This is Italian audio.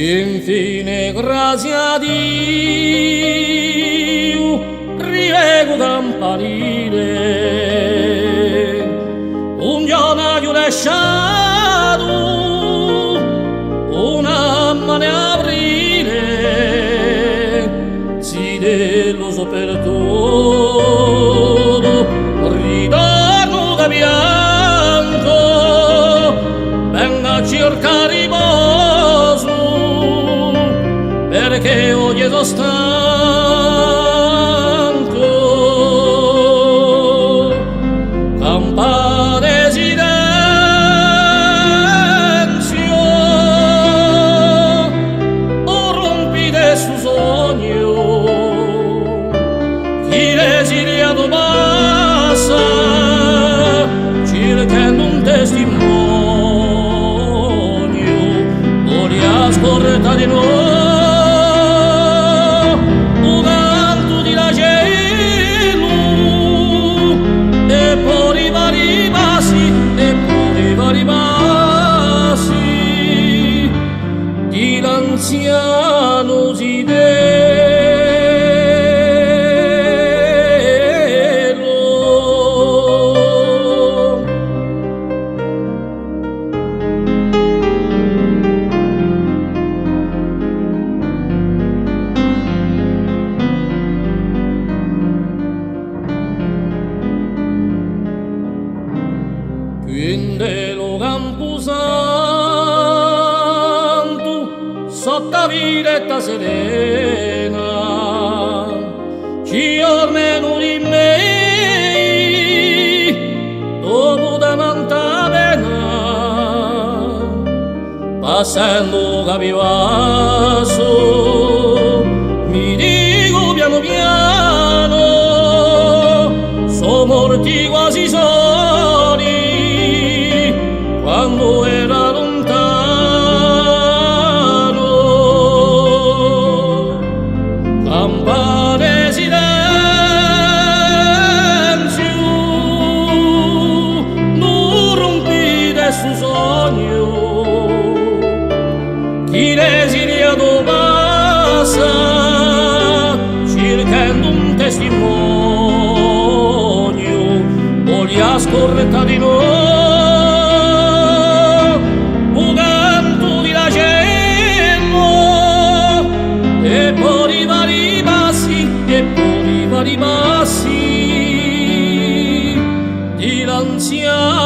Infine, grazie a Dio, riego campanile, un giorno lasciato, una mano aprile, si deluso per tutto, ritorno da bianco, venga a cercare riposo, perché oggi sono stanco. Campane silenzio, o rompite su sogno, chi l'esiliato passa, cercando un testimonio, vuole ascoltare di noi. L'anziano Sidero. Quindi lo Camposanto sotto viletta serena, ci almeno di me, dopo da manta pena, passando capivasso, mi dico piano piano, sono morti quasi soli, quando era lontano. Campane silenzio, non rompite su sogno, chi l'esiliato passa, cercando un testimonio, vuole ascoltare di noi. Un canto di lacello, e poi vari passi, e poi vari passi di l'anziano